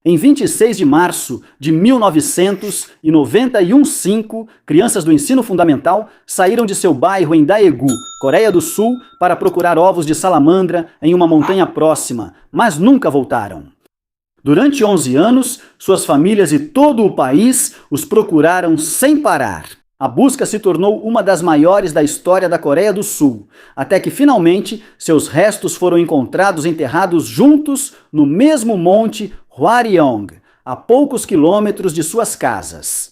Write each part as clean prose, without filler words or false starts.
Em 26 de março de 1991, crianças do ensino fundamental saíram de seu bairro em Daegu, Coreia do Sul, para procurar ovos de salamandra em uma montanha próxima, mas nunca voltaram. Durante 11 anos, suas famílias e todo o país os procuraram sem parar. A busca se tornou uma das maiores da história da Coreia do Sul, até que finalmente seus restos foram encontrados enterrados juntos no mesmo monte Hwaryong, a poucos quilômetros de suas casas.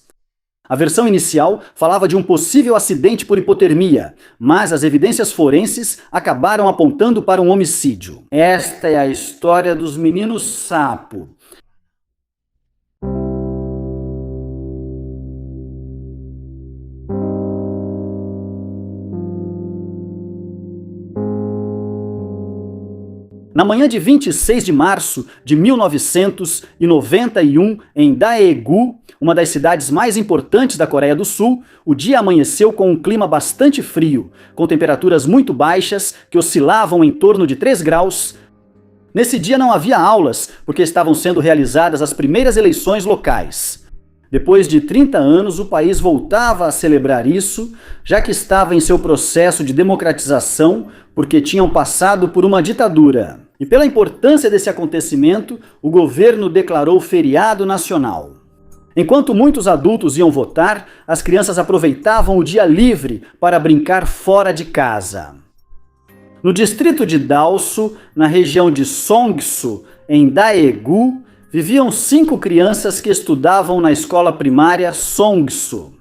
A versão inicial falava de um possível acidente por hipotermia, mas as evidências forenses acabaram apontando para um homicídio. Esta é a história dos meninos sapo. Na manhã de 26 de março de 1991, em Daegu, uma das cidades mais importantes da Coreia do Sul, o dia amanheceu com um clima bastante frio, com temperaturas muito baixas que oscilavam em torno de 3 graus. Nesse dia não havia aulas, porque estavam sendo realizadas as primeiras eleições locais. Depois de 30 anos, o país voltava a celebrar isso, já que estava em seu processo de democratização, porque tinham passado por uma ditadura. E pela importância desse acontecimento, o governo declarou feriado nacional. Enquanto muitos adultos iam votar, as crianças aproveitavam o dia livre para brincar fora de casa. No distrito de Dalsu, na região de Songsu, em Daegu, viviam 5 crianças que estudavam na escola primária Songsu.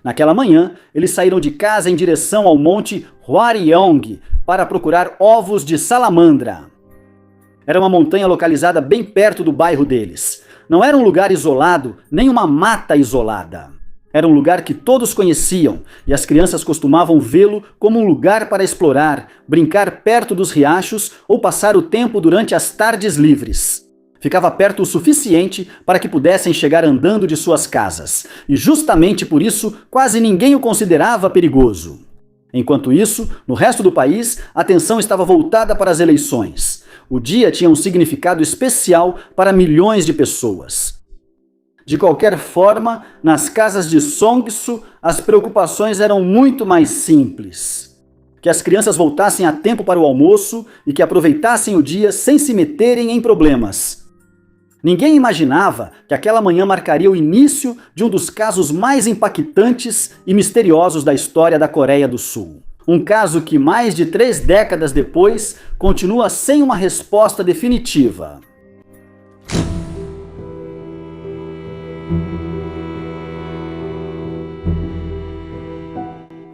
Naquela manhã, eles saíram de casa em direção ao monte Hwaryong para procurar ovos de salamandra. Era uma montanha localizada bem perto do bairro deles. Não era um lugar isolado, nem uma mata isolada. Era um lugar que todos conheciam, e as crianças costumavam vê-lo como um lugar para explorar, brincar perto dos riachos ou passar o tempo durante as tardes livres. Ficava perto o suficiente para que pudessem chegar andando de suas casas, e justamente por isso quase ninguém o considerava perigoso. Enquanto isso, no resto do país, a atenção estava voltada para as eleições. O dia tinha um significado especial para milhões de pessoas. De qualquer forma, nas casas de Songsu, as preocupações eram muito mais simples. Que as crianças voltassem a tempo para o almoço e que aproveitassem o dia sem se meterem em problemas. Ninguém imaginava que aquela manhã marcaria o início de um dos casos mais impactantes e misteriosos da história da Coreia do Sul. Um caso que, mais de 3 décadas depois, continua sem uma resposta definitiva.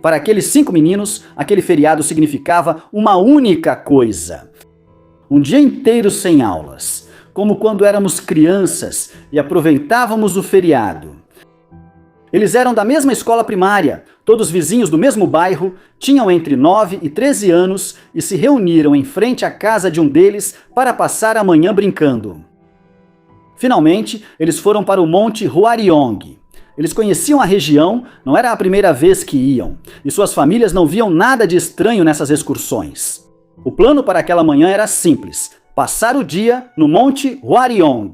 Para aqueles 5 meninos, aquele feriado significava uma única coisa: um dia inteiro sem aulas, como quando éramos crianças e aproveitávamos o feriado. Eles eram da mesma escola primária, todos vizinhos do mesmo bairro, tinham entre 9 e 13 anos e se reuniram em frente à casa de um deles para passar a manhã brincando. Finalmente, eles foram para o monte Hwaryong. Eles conheciam a região, não era a primeira vez que iam, e suas famílias não viam nada de estranho nessas excursões. O plano para aquela manhã era simples: passar o dia no monte Hwaryong.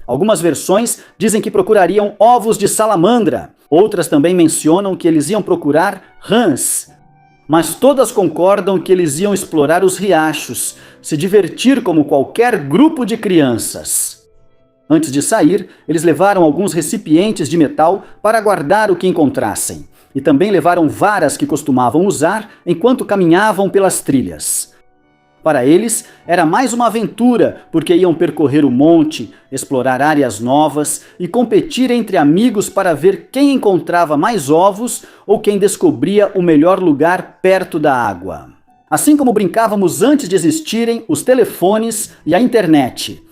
Algumas versões dizem que procurariam ovos de salamandra, outras também mencionam que eles iam procurar rãs. Mas todas concordam que eles iam explorar os riachos, se divertir como qualquer grupo de crianças. Antes de sair, eles levaram alguns recipientes de metal para guardar o que encontrassem, e também levaram varas que costumavam usar enquanto caminhavam pelas trilhas. Para eles, era mais uma aventura, porque iam percorrer o monte, explorar áreas novas e competir entre amigos para ver quem encontrava mais ovos ou quem descobria o melhor lugar perto da água. Assim como brincávamos antes de existirem os telefones e a internet.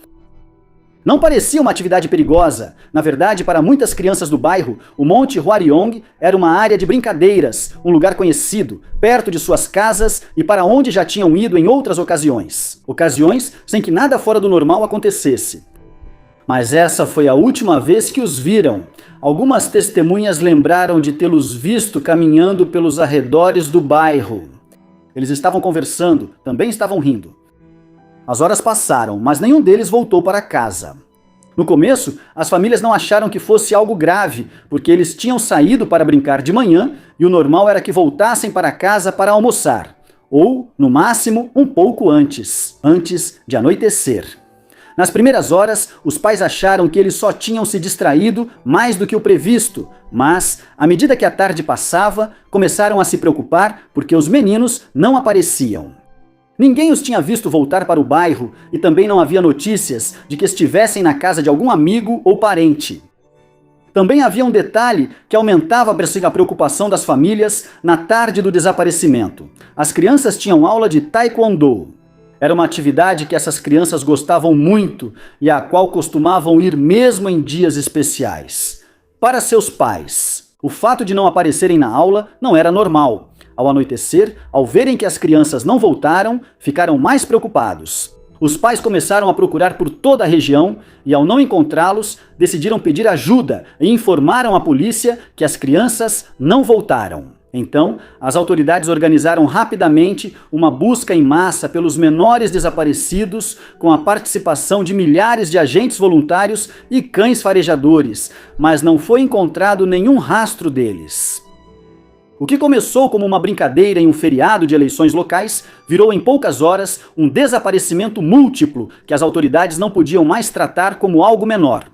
Não parecia uma atividade perigosa. Na verdade, para muitas crianças do bairro, o Monte Hwaryong era uma área de brincadeiras, um lugar conhecido, perto de suas casas e para onde já tinham ido em outras ocasiões. Ocasiões sem que nada fora do normal acontecesse. Mas essa foi a última vez que os viram. Algumas testemunhas lembraram de tê-los visto caminhando pelos arredores do bairro. Eles estavam conversando, também estavam rindo. As horas passaram, mas nenhum deles voltou para casa. No começo, as famílias não acharam que fosse algo grave, porque eles tinham saído para brincar de manhã e o normal era que voltassem para casa para almoçar, ou, no máximo, um pouco antes de anoitecer. Nas primeiras horas, os pais acharam que eles só tinham se distraído mais do que o previsto, mas, à medida que a tarde passava, começaram a se preocupar porque os meninos não apareciam. Ninguém os tinha visto voltar para o bairro e também não havia notícias de que estivessem na casa de algum amigo ou parente. Também havia um detalhe que aumentava a preocupação das famílias na tarde do desaparecimento. As crianças tinham aula de taekwondo. Era uma atividade que essas crianças gostavam muito e à qual costumavam ir mesmo em dias especiais. Para seus pais, o fato de não aparecerem na aula não era normal. Ao anoitecer, ao verem que as crianças não voltaram, ficaram mais preocupados. Os pais começaram a procurar por toda a região e, ao não encontrá-los, decidiram pedir ajuda e informaram a polícia que as crianças não voltaram. Então, as autoridades organizaram rapidamente uma busca em massa pelos menores desaparecidos, com a participação de milhares de agentes voluntários e cães farejadores, mas não foi encontrado nenhum rastro deles. O que começou como uma brincadeira em um feriado de eleições locais virou em poucas horas um desaparecimento múltiplo que as autoridades não podiam mais tratar como algo menor.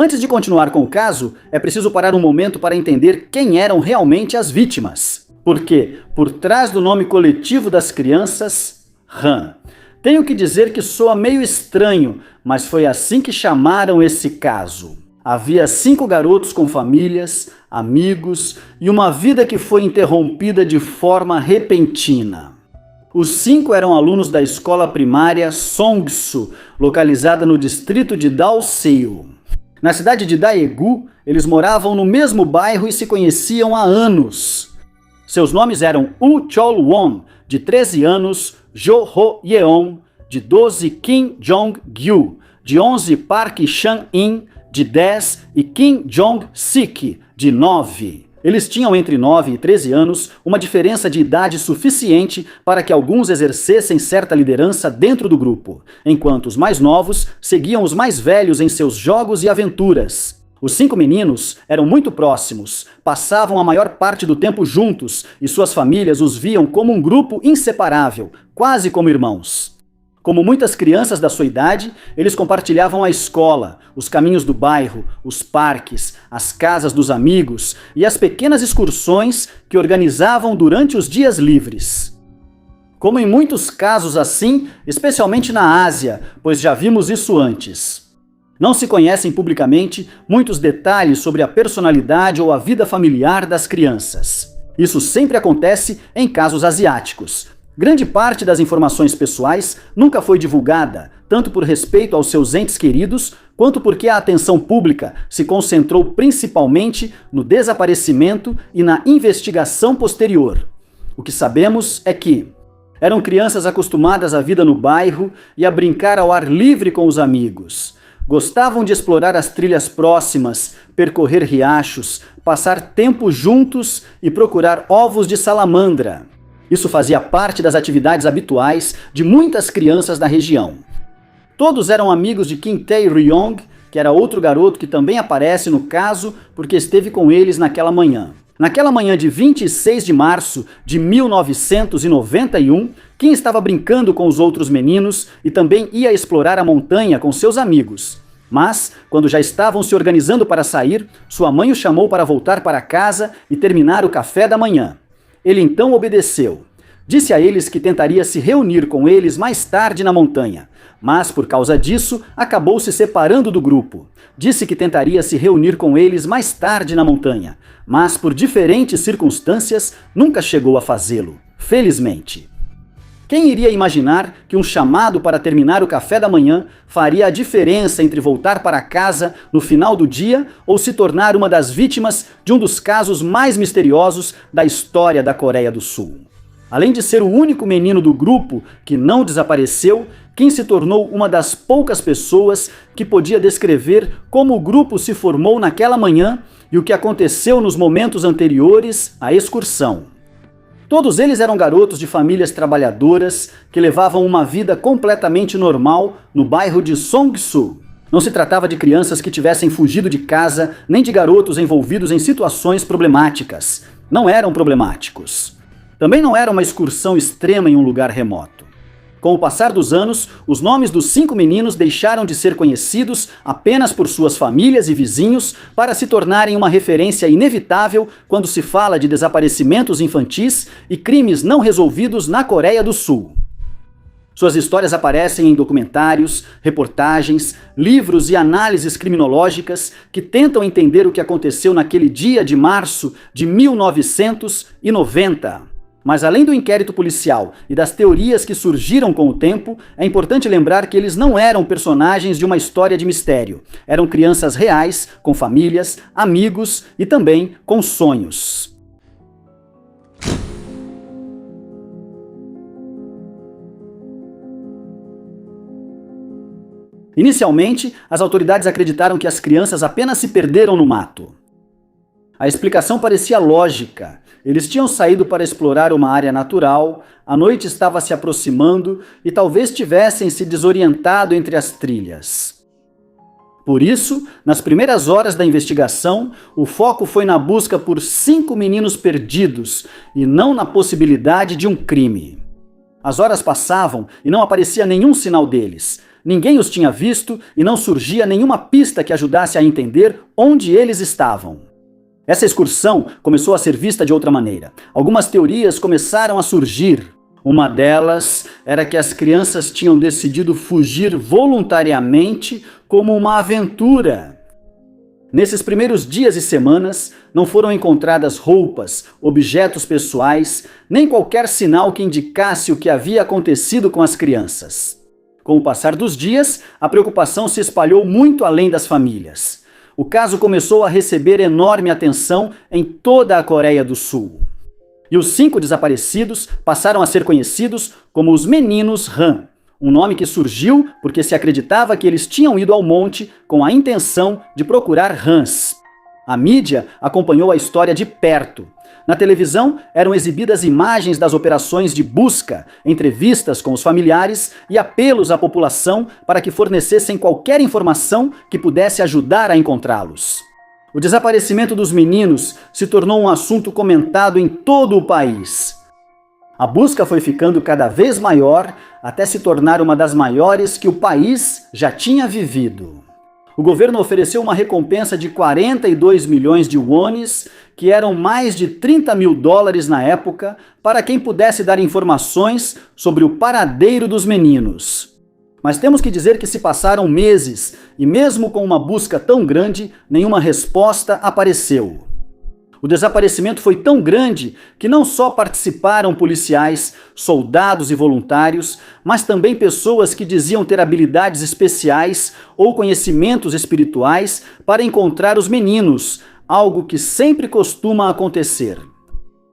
Antes de continuar com o caso, é preciso parar um momento para entender quem eram realmente as vítimas. Porque, por trás do nome coletivo das crianças, RAM. Tenho que dizer que soa meio estranho, mas foi assim que chamaram esse caso. Havia 5 garotos com famílias, amigos e uma vida que foi interrompida de forma repentina. Os 5 eram alunos da escola primária Songsu, localizada no distrito de Dalseo. Na cidade de Daegu, eles moravam no mesmo bairro e se conheciam há anos. Seus nomes eram Woo Chol-won, de 13 anos, Jo Ho-yeon, de 12, Kim Jong-gyu, de 11, Park Chan-in, de 10, e Kim Jong-sik, de 9. Eles tinham entre 9 e 13 anos, uma diferença de idade suficiente para que alguns exercessem certa liderança dentro do grupo, enquanto os mais novos seguiam os mais velhos em seus jogos e aventuras. Os 5 meninos eram muito próximos, passavam a maior parte do tempo juntos e suas famílias os viam como um grupo inseparável, quase como irmãos. Como muitas crianças da sua idade, eles compartilhavam a escola, os caminhos do bairro, os parques, as casas dos amigos e as pequenas excursões que organizavam durante os dias livres. Como em muitos casos assim, especialmente na Ásia, pois já vimos isso antes. Não se conhecem publicamente muitos detalhes sobre a personalidade ou a vida familiar das crianças. Isso sempre acontece em casos asiáticos. Grande parte das informações pessoais nunca foi divulgada, tanto por respeito aos seus entes queridos, quanto porque a atenção pública se concentrou principalmente no desaparecimento e na investigação posterior. O que sabemos é que eram crianças acostumadas à vida no bairro e a brincar ao ar livre com os amigos. Gostavam de explorar as trilhas próximas, percorrer riachos, passar tempo juntos e procurar ovos de salamandra. Isso fazia parte das atividades habituais de muitas crianças da região. Todos eram amigos de Kim Tae-ryong, que era outro garoto que também aparece no caso porque esteve com eles naquela manhã. Naquela manhã de 26 de março de 1991, Kim estava brincando com os outros meninos e também ia explorar a montanha com seus amigos. Mas, quando já estavam se organizando para sair, sua mãe o chamou para voltar para casa e terminar o café da manhã. Ele então obedeceu. Disse a eles que tentaria se reunir com eles mais tarde na montanha, mas por causa disso acabou se separando do grupo. Disse que tentaria se reunir com eles mais tarde na montanha, mas por diferentes circunstâncias nunca chegou a fazê-lo, felizmente. Quem iria imaginar que um chamado para terminar o café da manhã faria a diferença entre voltar para casa no final do dia ou se tornar uma das vítimas de um dos casos mais misteriosos da história da Coreia do Sul? Além de ser o único menino do grupo que não desapareceu, Kim se tornou uma das poucas pessoas que podia descrever como o grupo se formou naquela manhã e o que aconteceu nos momentos anteriores à excursão. Todos eles eram garotos de famílias trabalhadoras que levavam uma vida completamente normal no bairro de Songsu. Não se tratava de crianças que tivessem fugido de casa, nem de garotos envolvidos em situações problemáticas. Não eram problemáticos. Também não era uma excursão extrema em um lugar remoto. Com o passar dos anos, os nomes dos 5 meninos deixaram de ser conhecidos apenas por suas famílias e vizinhos para se tornarem uma referência inevitável quando se fala de desaparecimentos infantis e crimes não resolvidos na Coreia do Sul. Suas histórias aparecem em documentários, reportagens, livros e análises criminológicas que tentam entender o que aconteceu naquele dia de março de 1990. Mas além do inquérito policial e das teorias que surgiram com o tempo, é importante lembrar que eles não eram personagens de uma história de mistério. Eram crianças reais, com famílias, amigos e também com sonhos. Inicialmente, as autoridades acreditaram que as crianças apenas se perderam no mato. A explicação parecia lógica. Eles tinham saído para explorar uma área natural, a noite estava se aproximando e talvez tivessem se desorientado entre as trilhas. Por isso, nas primeiras horas da investigação, o foco foi na busca por 5 meninos perdidos e não na possibilidade de um crime. As horas passavam e não aparecia nenhum sinal deles. Ninguém os tinha visto e não surgia nenhuma pista que ajudasse a entender onde eles estavam. Essa excursão começou a ser vista de outra maneira. Algumas teorias começaram a surgir. Uma delas era que as crianças tinham decidido fugir voluntariamente como uma aventura. Nesses primeiros dias e semanas, não foram encontradas roupas, objetos pessoais, nem qualquer sinal que indicasse o que havia acontecido com as crianças. Com o passar dos dias, a preocupação se espalhou muito além das famílias. O caso começou a receber enorme atenção em toda a Coreia do Sul. E os 5 desaparecidos passaram a ser conhecidos como os Meninos Han, um nome que surgiu porque se acreditava que eles tinham ido ao monte com a intenção de procurar Hans. A mídia acompanhou a história de perto. Na televisão eram exibidas imagens das operações de busca, entrevistas com os familiares e apelos à população para que fornecessem qualquer informação que pudesse ajudar a encontrá-los. O desaparecimento dos meninos se tornou um assunto comentado em todo o país. A busca foi ficando cada vez maior até se tornar uma das maiores que o país já tinha vivido. O governo ofereceu uma recompensa de 42 milhões de wones, que eram mais de 30 mil dólares na época, para quem pudesse dar informações sobre o paradeiro dos meninos. Mas temos que dizer que se passaram meses, e mesmo com uma busca tão grande, nenhuma resposta apareceu. O desaparecimento foi tão grande que não só participaram policiais, soldados e voluntários, mas também pessoas que diziam ter habilidades especiais ou conhecimentos espirituais para encontrar os meninos, algo que sempre costuma acontecer.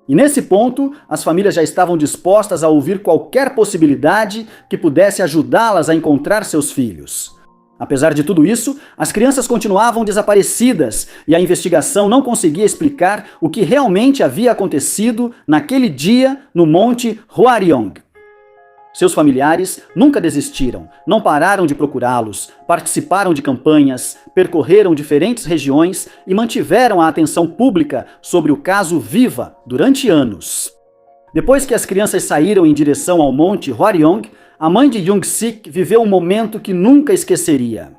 E nesse ponto, as famílias já estavam dispostas a ouvir qualquer possibilidade que pudesse ajudá-las a encontrar seus filhos. Apesar de tudo isso, as crianças continuavam desaparecidas e a investigação não conseguia explicar o que realmente havia acontecido naquele dia no Monte Hwaryong. Seus familiares nunca desistiram, não pararam de procurá-los, participaram de campanhas, percorreram diferentes regiões e mantiveram a atenção pública sobre o caso viva durante anos. Depois que as crianças saíram em direção ao Monte Hwaryong, a mãe de Young-sik viveu um momento que nunca esqueceria.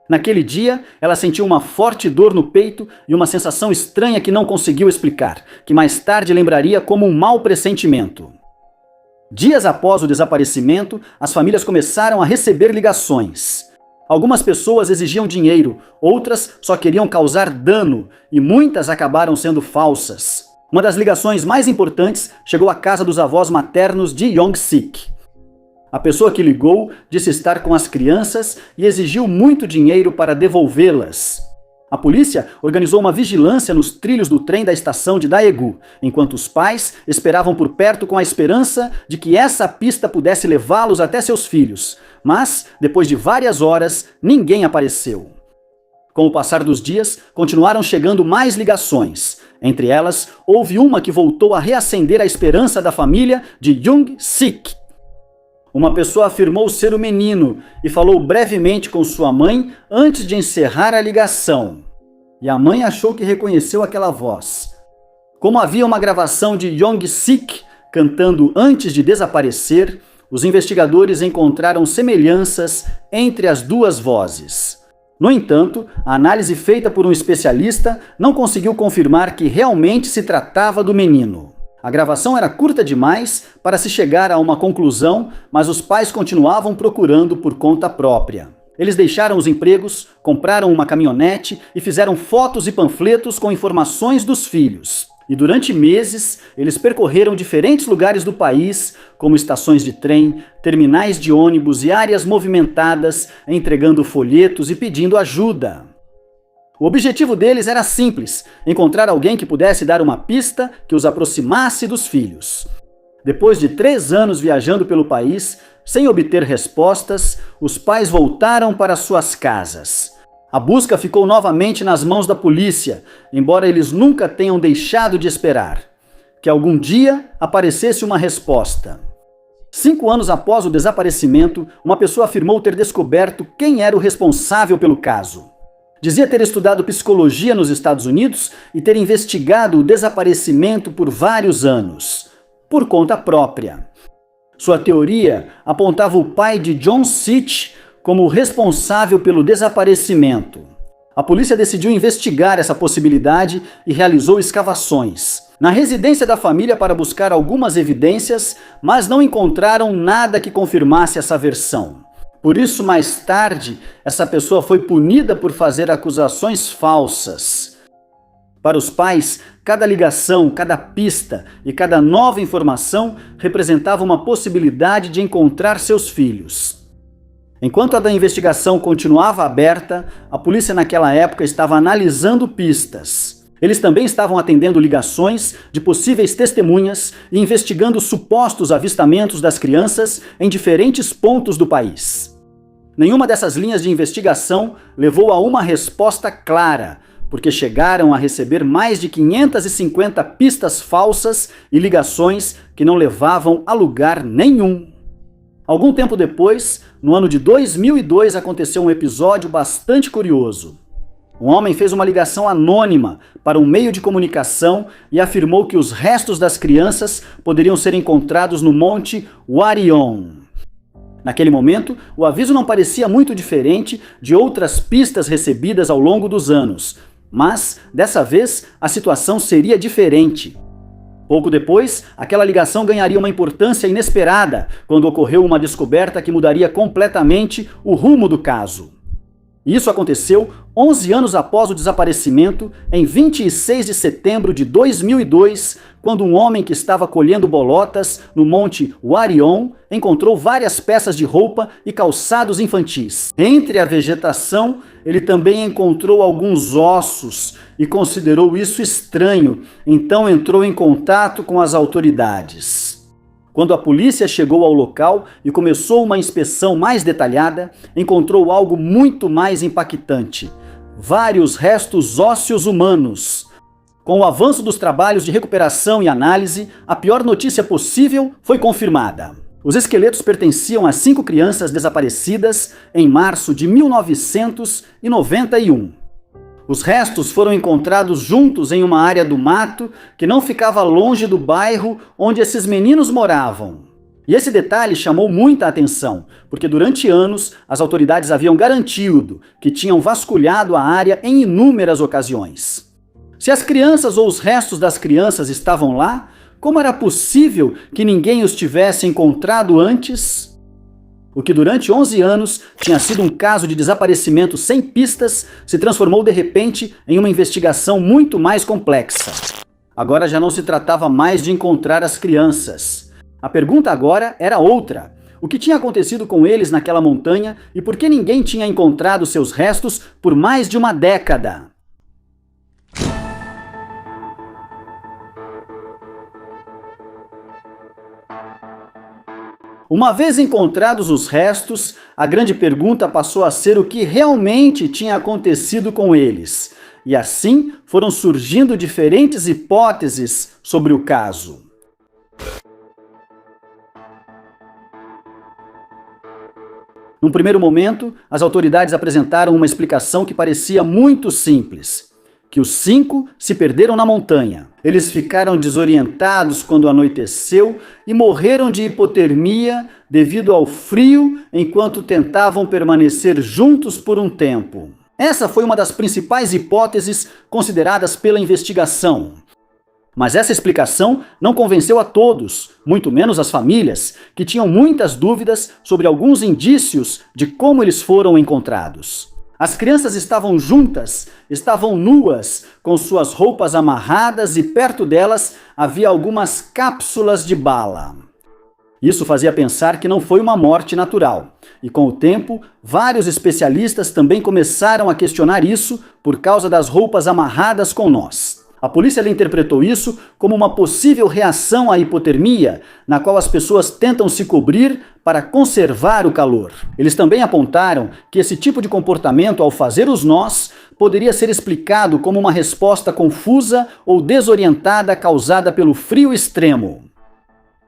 Naquele dia, ela sentiu uma forte dor no peito e uma sensação estranha que não conseguiu explicar, que mais tarde lembraria como um mau pressentimento. Dias após o desaparecimento, as famílias começaram a receber ligações. Algumas pessoas exigiam dinheiro, outras só queriam causar dano e muitas acabaram sendo falsas. Uma das ligações mais importantes chegou à casa dos avós maternos de Young-sik. A pessoa que ligou disse estar com as crianças e exigiu muito dinheiro para devolvê-las. A polícia organizou uma vigilância nos trilhos do trem da estação de Daegu, enquanto os pais esperavam por perto com a esperança de que essa pista pudesse levá-los até seus filhos. Mas, depois de várias horas, ninguém apareceu. Com o passar dos dias, continuaram chegando mais ligações. Entre elas, houve uma que voltou a reacender a esperança da família de Jung-sik. Uma pessoa afirmou ser o menino e falou brevemente com sua mãe antes de encerrar a ligação. E a mãe achou que reconheceu aquela voz. Como havia uma gravação de Jung-sik cantando antes de desaparecer, os investigadores encontraram semelhanças entre as duas vozes. No entanto, a análise feita por um especialista não conseguiu confirmar que realmente se tratava do menino. A gravação era curta demais para se chegar a uma conclusão, mas os pais continuavam procurando por conta própria. Eles deixaram os empregos, compraram uma caminhonete e fizeram fotos e panfletos com informações dos filhos. E durante meses, eles percorreram diferentes lugares do país, como estações de trem, terminais de ônibus e áreas movimentadas, entregando folhetos e pedindo ajuda. O objetivo deles era simples: encontrar alguém que pudesse dar uma pista que os aproximasse dos filhos. Depois de 3 anos viajando pelo país, sem obter respostas, os pais voltaram para suas casas. A busca ficou novamente nas mãos da polícia, embora eles nunca tenham deixado de esperar que algum dia aparecesse uma resposta. 5 anos após o desaparecimento, uma pessoa afirmou ter descoberto quem era o responsável pelo caso. Dizia ter estudado psicologia nos Estados Unidos e ter investigado o desaparecimento por vários anos, por conta própria. Sua teoria apontava o pai de John Sitch como responsável pelo desaparecimento. A polícia decidiu investigar essa possibilidade e realizou escavações na residência da família para buscar algumas evidências, mas não encontraram nada que confirmasse essa versão. Por isso, mais tarde, essa pessoa foi punida por fazer acusações falsas. Para os pais, cada ligação, cada pista e cada nova informação representava uma possibilidade de encontrar seus filhos. Enquanto a da investigação continuava aberta, a polícia naquela época estava analisando pistas. Eles também estavam atendendo ligações de possíveis testemunhas e investigando supostos avistamentos das crianças em diferentes pontos do país. Nenhuma dessas linhas de investigação levou a uma resposta clara, porque chegaram a receber mais de 550 pistas falsas e ligações que não levavam a lugar nenhum. Algum tempo depois, no ano de 2002, aconteceu um episódio bastante curioso. Um homem fez uma ligação anônima para um meio de comunicação e afirmou que os restos das crianças poderiam ser encontrados no Monte Warion. Naquele momento, o aviso não parecia muito diferente de outras pistas recebidas ao longo dos anos, mas, dessa vez, a situação seria diferente. Pouco depois, aquela ligação ganharia uma importância inesperada quando ocorreu uma descoberta que mudaria completamente o rumo do caso. Isso aconteceu 11 anos após o desaparecimento, em 26 de setembro de 2002, quando um homem que estava colhendo bolotas no Monte Warion encontrou várias peças de roupa e calçados infantis. Entre a vegetação, ele também encontrou alguns ossos e considerou isso estranho, então entrou em contato com as autoridades. Quando a polícia chegou ao local e começou uma inspeção mais detalhada, encontrou algo muito mais impactante: vários restos ósseos humanos. Com o avanço dos trabalhos de recuperação e análise, a pior notícia possível foi confirmada. Os esqueletos pertenciam a 5 crianças desaparecidas em março de 1991. Os restos foram encontrados juntos em uma área do mato que não ficava longe do bairro onde esses meninos moravam. E esse detalhe chamou muita atenção, porque durante anos as autoridades haviam garantido que tinham vasculhado a área em inúmeras ocasiões. Se as crianças ou os restos das crianças estavam lá, como era possível que ninguém os tivesse encontrado antes? O que durante 11 anos tinha sido um caso de desaparecimento sem pistas se transformou de repente em uma investigação muito mais complexa. Agora já não se tratava mais de encontrar as crianças. A pergunta agora era outra: o que tinha acontecido com eles naquela montanha e por que ninguém tinha encontrado seus restos por mais de uma década? Uma vez encontrados os restos, a grande pergunta passou a ser o que realmente tinha acontecido com eles. E assim foram surgindo diferentes hipóteses sobre o caso. Num primeiro momento, as autoridades apresentaram uma explicação que parecia muito simples: que os 5 se perderam na montanha. Eles ficaram desorientados quando anoiteceu e morreram de hipotermia devido ao frio enquanto tentavam permanecer juntos por um tempo. Essa foi uma das principais hipóteses consideradas pela investigação. Mas essa explicação não convenceu a todos, muito menos as famílias, que tinham muitas dúvidas sobre alguns indícios de como eles foram encontrados. As crianças estavam juntas, estavam nuas, com suas roupas amarradas e perto delas havia algumas cápsulas de bala. Isso fazia pensar que não foi uma morte natural. E com o tempo, vários especialistas também começaram a questionar isso por causa das roupas amarradas com nós. A polícia interpretou isso como uma possível reação à hipotermia, na qual as pessoas tentam se cobrir para conservar o calor. Eles também apontaram que esse tipo de comportamento ao fazer os nós poderia ser explicado como uma resposta confusa ou desorientada causada pelo frio extremo.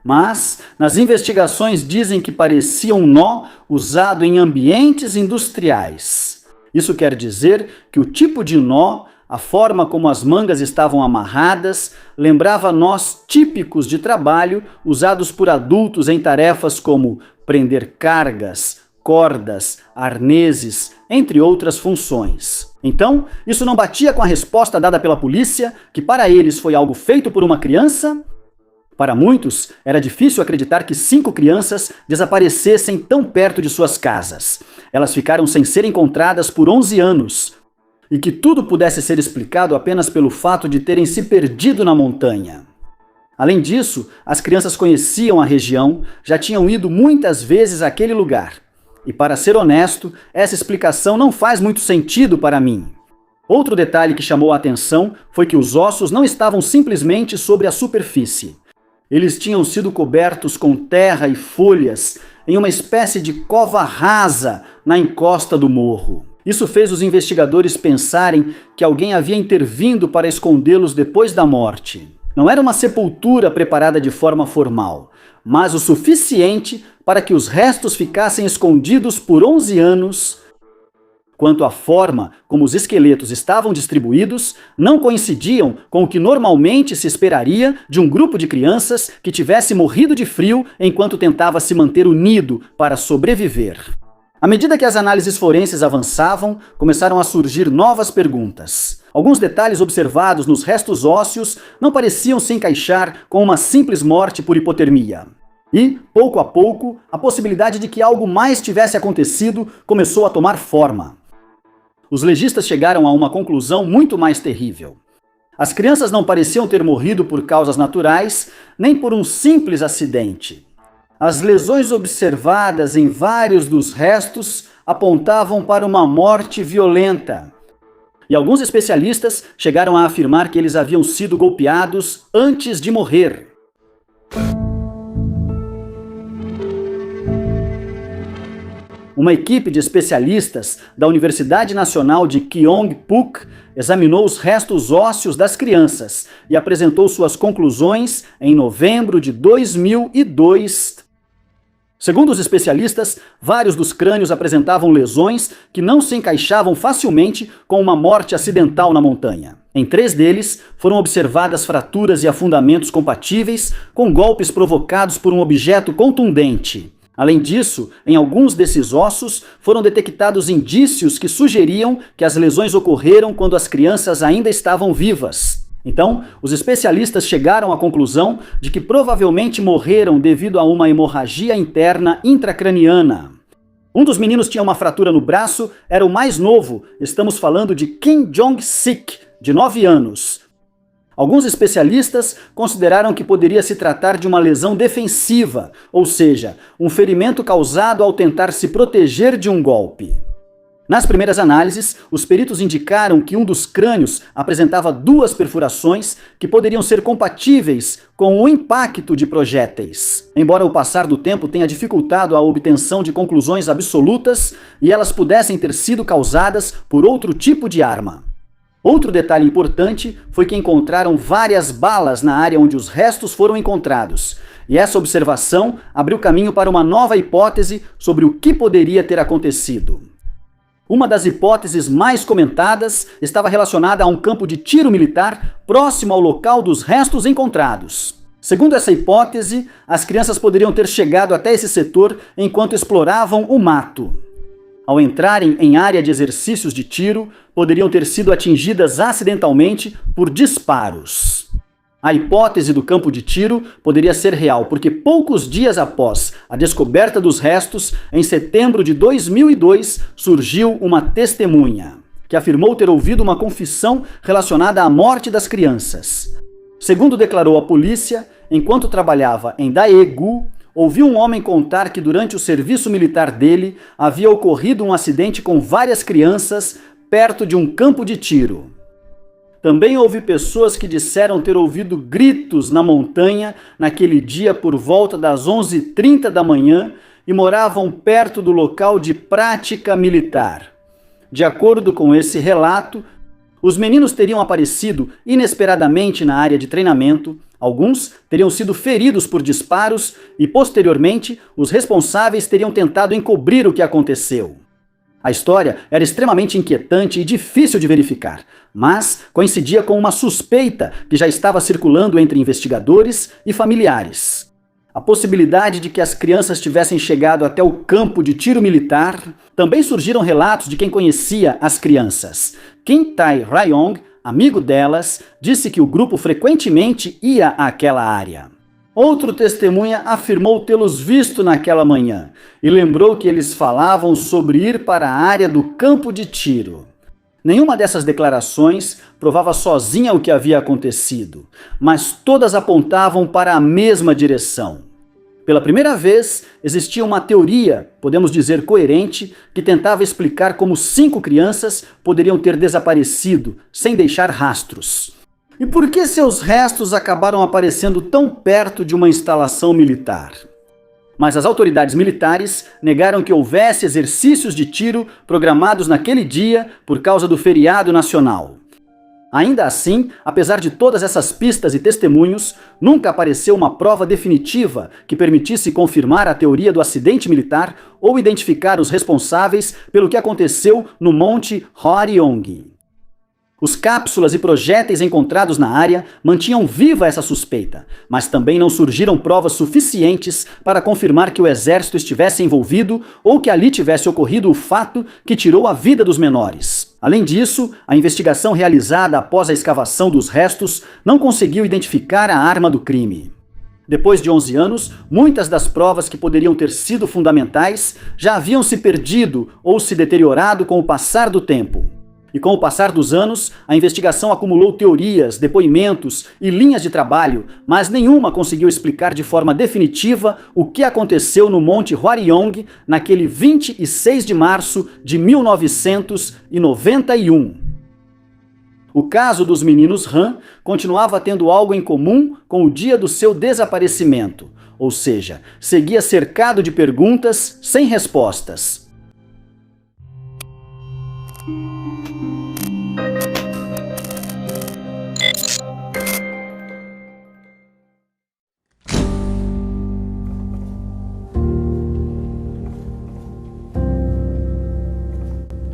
Mas, nas investigações dizem que parecia um nó usado em ambientes industriais. Isso quer dizer que o tipo de nó, a forma como as mangas estavam amarradas, lembrava nós típicos de trabalho usados por adultos em tarefas como prender cargas, cordas, arneses, entre outras funções. Então, isso não batia com a resposta dada pela polícia, que para eles foi algo feito por uma criança? Para muitos, era difícil acreditar que 5 crianças desaparecessem tão perto de suas casas. Elas ficaram sem ser encontradas por 11 anos. E que tudo pudesse ser explicado apenas pelo fato de terem se perdido na montanha. Além disso, as crianças conheciam a região, já tinham ido muitas vezes àquele lugar. E para ser honesto, essa explicação não faz muito sentido para mim. Outro detalhe que chamou a atenção foi que os ossos não estavam simplesmente sobre a superfície. Eles tinham sido cobertos com terra e folhas em uma espécie de cova rasa na encosta do morro. Isso fez os investigadores pensarem que alguém havia intervindo para escondê-los depois da morte. Não era uma sepultura preparada de forma formal, mas o suficiente para que os restos ficassem escondidos por 11 anos. Quanto à forma como os esqueletos estavam distribuídos, não coincidiam com o que normalmente se esperaria de um grupo de crianças que tivesse morrido de frio enquanto tentava se manter unido para sobreviver. À medida que as análises forenses avançavam, começaram a surgir novas perguntas. Alguns detalhes observados nos restos ósseos não pareciam se encaixar com uma simples morte por hipotermia. E, pouco a pouco, a possibilidade de que algo mais tivesse acontecido começou a tomar forma. Os legistas chegaram a uma conclusão muito mais terrível. As crianças não pareciam ter morrido por causas naturais, nem por um simples acidente. As lesões observadas em vários dos restos apontavam para uma morte violenta. E alguns especialistas chegaram a afirmar que eles haviam sido golpeados antes de morrer. Uma equipe de especialistas da Universidade Nacional de Kyongpuk examinou os restos ósseos das crianças e apresentou suas conclusões em novembro de 2002. Segundo os especialistas, vários dos crânios apresentavam lesões que não se encaixavam facilmente com uma morte acidental na montanha. Em 3 deles, foram observadas fraturas e afundamentos compatíveis com golpes provocados por um objeto contundente. Além disso, em alguns desses ossos foram detectados indícios que sugeriam que as lesões ocorreram quando as crianças ainda estavam vivas. Então, os especialistas chegaram à conclusão de que provavelmente morreram devido a uma hemorragia interna intracraniana. Um dos meninos tinha uma fratura no braço, era o mais novo, estamos falando de Kim Jong-sik, de 9 anos. Alguns especialistas consideraram que poderia se tratar de uma lesão defensiva, ou seja, um ferimento causado ao tentar se proteger de um golpe. Nas primeiras análises, os peritos indicaram que um dos crânios apresentava 2 perfurações que poderiam ser compatíveis com o impacto de projéteis. Embora o passar do tempo tenha dificultado a obtenção de conclusões absolutas e elas pudessem ter sido causadas por outro tipo de arma. Outro detalhe importante foi que encontraram várias balas na área onde os restos foram encontrados, e essa observação abriu caminho para uma nova hipótese sobre o que poderia ter acontecido. Uma das hipóteses mais comentadas estava relacionada a um campo de tiro militar próximo ao local dos restos encontrados. Segundo essa hipótese, as crianças poderiam ter chegado até esse setor enquanto exploravam o mato. Ao entrarem em área de exercícios de tiro, poderiam ter sido atingidas acidentalmente por disparos. A hipótese do campo de tiro poderia ser real, porque poucos dias após a descoberta dos restos, em setembro de 2002, surgiu uma testemunha, que afirmou ter ouvido uma confissão relacionada à morte das crianças. Segundo declarou a polícia, enquanto trabalhava em Daegu, ouviu um homem contar que durante o serviço militar dele havia ocorrido um acidente com várias crianças perto de um campo de tiro. Também houve pessoas que disseram ter ouvido gritos na montanha naquele dia por volta das 11h30 da manhã e moravam perto do local de prática militar. De acordo com esse relato, os meninos teriam aparecido inesperadamente na área de treinamento, alguns teriam sido feridos por disparos e, posteriormente, os responsáveis teriam tentado encobrir o que aconteceu. A história era extremamente inquietante e difícil de verificar, mas coincidia com uma suspeita que já estava circulando entre investigadores e familiares. A possibilidade de que as crianças tivessem chegado até o campo de tiro militar. Também surgiram relatos de quem conhecia as crianças. Kim Tae-ryong, amigo delas, disse que o grupo frequentemente ia àquela área. Outro testemunha afirmou tê-los visto naquela manhã e lembrou que eles falavam sobre ir para a área do campo de tiro. Nenhuma dessas declarações provava sozinha o que havia acontecido, mas todas apontavam para a mesma direção. Pela primeira vez, existia uma teoria, podemos dizer coerente, que tentava explicar como 5 crianças poderiam ter desaparecido sem deixar rastros. E por que seus restos acabaram aparecendo tão perto de uma instalação militar? Mas as autoridades militares negaram que houvesse exercícios de tiro programados naquele dia por causa do feriado nacional. Ainda assim, apesar de todas essas pistas e testemunhos, nunca apareceu uma prova definitiva que permitisse confirmar a teoria do acidente militar ou identificar os responsáveis pelo que aconteceu no Monte Hwaryong. Os cápsulas e projéteis encontrados na área mantinham viva essa suspeita, mas também não surgiram provas suficientes para confirmar que o exército estivesse envolvido ou que ali tivesse ocorrido o fato que tirou a vida dos menores. Além disso, a investigação realizada após a escavação dos restos não conseguiu identificar a arma do crime. Depois de 11 anos, muitas das provas que poderiam ter sido fundamentais já haviam se perdido ou se deteriorado com o passar do tempo. E com o passar dos anos, a investigação acumulou teorias, depoimentos e linhas de trabalho, mas nenhuma conseguiu explicar de forma definitiva o que aconteceu no Monte Hwaryong naquele 26 de março de 1991. O caso dos meninos Han continuava tendo algo em comum com o dia do seu desaparecimento, ou seja, seguia cercado de perguntas sem respostas.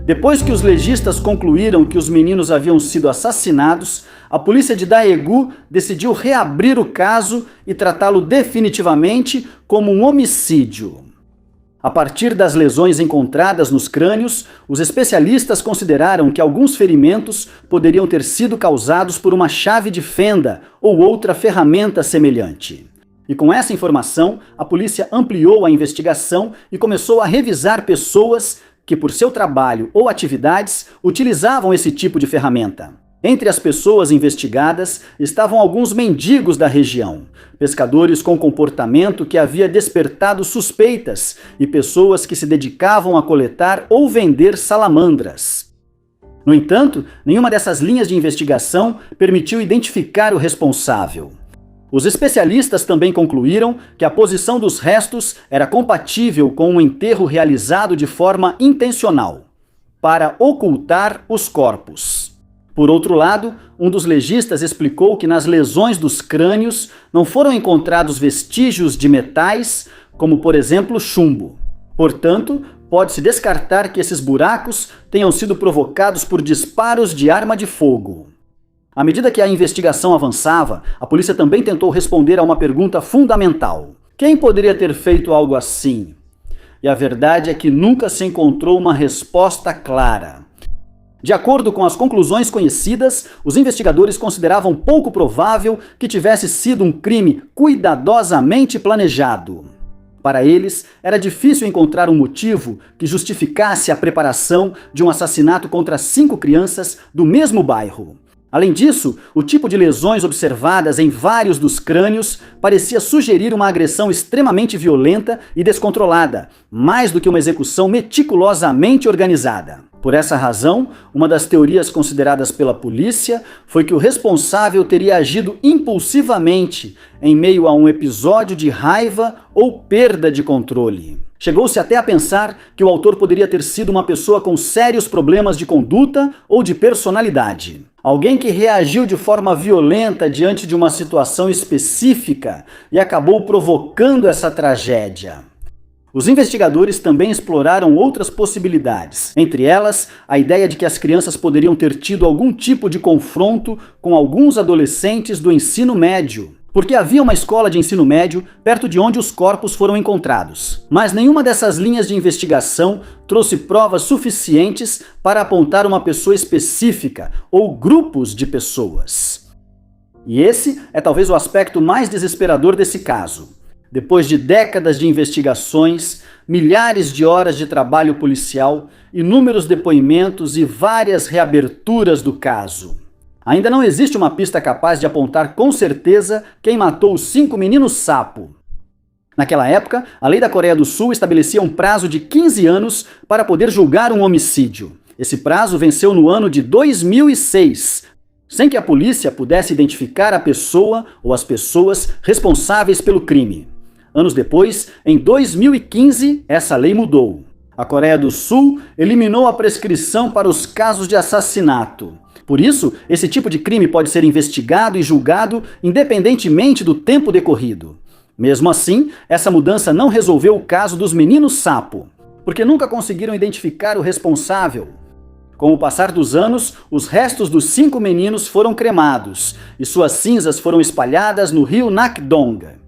Depois que os legistas concluíram que os meninos haviam sido assassinados, a polícia de Daegu decidiu reabrir o caso e tratá-lo definitivamente como um homicídio. A partir das lesões encontradas nos crânios, os especialistas consideraram que alguns ferimentos poderiam ter sido causados por uma chave de fenda ou outra ferramenta semelhante. E com essa informação, a polícia ampliou a investigação e começou a revisar pessoas que, por seu trabalho ou atividades, utilizavam esse tipo de ferramenta. Entre as pessoas investigadas estavam alguns mendigos da região, pescadores com comportamento que havia despertado suspeitas e pessoas que se dedicavam a coletar ou vender salamandras. No entanto, nenhuma dessas linhas de investigação permitiu identificar o responsável. Os especialistas também concluíram que a posição dos restos era compatível com um enterro realizado de forma intencional, para ocultar os corpos. Por outro lado, um dos legistas explicou que nas lesões dos crânios não foram encontrados vestígios de metais, como por exemplo chumbo. Portanto, pode-se descartar que esses buracos tenham sido provocados por disparos de arma de fogo. À medida que a investigação avançava, a polícia também tentou responder a uma pergunta fundamental: quem poderia ter feito algo assim? E a verdade é que nunca se encontrou uma resposta clara. De acordo com as conclusões conhecidas, os investigadores consideravam pouco provável que tivesse sido um crime cuidadosamente planejado. Para eles, era difícil encontrar um motivo que justificasse a preparação de um assassinato contra 5 crianças do mesmo bairro. Além disso, o tipo de lesões observadas em vários dos crânios parecia sugerir uma agressão extremamente violenta e descontrolada, mais do que uma execução meticulosamente organizada. Por essa razão, uma das teorias consideradas pela polícia foi que o responsável teria agido impulsivamente em meio a um episódio de raiva ou perda de controle. Chegou-se até a pensar que o autor poderia ter sido uma pessoa com sérios problemas de conduta ou de personalidade. Alguém que reagiu de forma violenta diante de uma situação específica e acabou provocando essa tragédia. Os investigadores também exploraram outras possibilidades, entre elas a ideia de que as crianças poderiam ter tido algum tipo de confronto com alguns adolescentes do ensino médio, porque havia uma escola de ensino médio perto de onde os corpos foram encontrados. Mas nenhuma dessas linhas de investigação trouxe provas suficientes para apontar uma pessoa específica ou grupos de pessoas. E esse é talvez o aspecto mais desesperador desse caso. Depois de décadas de investigações, milhares de horas de trabalho policial, inúmeros depoimentos e várias reaberturas do caso, ainda não existe uma pista capaz de apontar com certeza quem matou os 5 meninos sapo. Naquela época, a lei da Coreia do Sul estabelecia um prazo de 15 anos para poder julgar um homicídio. Esse prazo venceu no ano de 2006, sem que a polícia pudesse identificar a pessoa ou as pessoas responsáveis pelo crime. Anos depois, em 2015, essa lei mudou. A Coreia do Sul eliminou a prescrição para os casos de assassinato. Por isso, esse tipo de crime pode ser investigado e julgado independentemente do tempo decorrido. Mesmo assim, essa mudança não resolveu o caso dos meninos sapo, porque nunca conseguiram identificar o responsável. Com o passar dos anos, os restos dos 5 meninos foram cremados e suas cinzas foram espalhadas no rio Nakdong,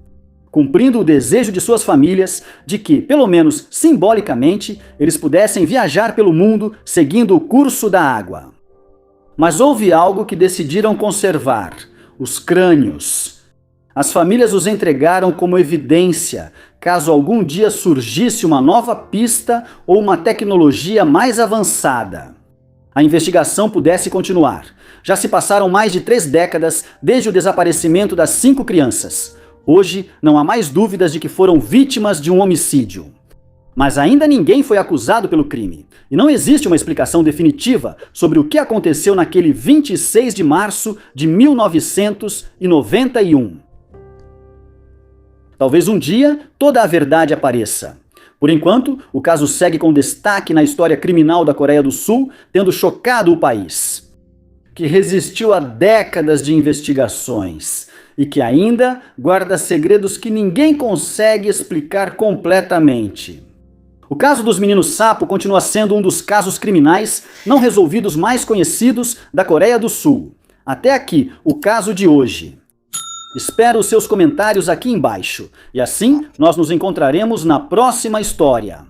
cumprindo o desejo de suas famílias de que, pelo menos simbolicamente, eles pudessem viajar pelo mundo seguindo o curso da água. Mas houve algo que decidiram conservar: os crânios. As famílias os entregaram como evidência, caso algum dia surgisse uma nova pista ou uma tecnologia mais avançada. A investigação pudesse continuar. Já se passaram mais de 3 décadas desde o desaparecimento das 5 crianças. Hoje, não há mais dúvidas de que foram vítimas de um homicídio. Mas ainda ninguém foi acusado pelo crime, e não existe uma explicação definitiva sobre o que aconteceu naquele 26 de março de 1991. Talvez um dia toda a verdade apareça. Por enquanto, o caso segue com destaque na história criminal da Coreia do Sul, tendo chocado o país, que resistiu a décadas de investigações e que ainda guarda segredos que ninguém consegue explicar completamente. O caso dos meninos sapo continua sendo um dos casos criminais não resolvidos mais conhecidos da Coreia do Sul. Até aqui, o caso de hoje. Espero os seus comentários aqui embaixo, e assim nós nos encontraremos na próxima história.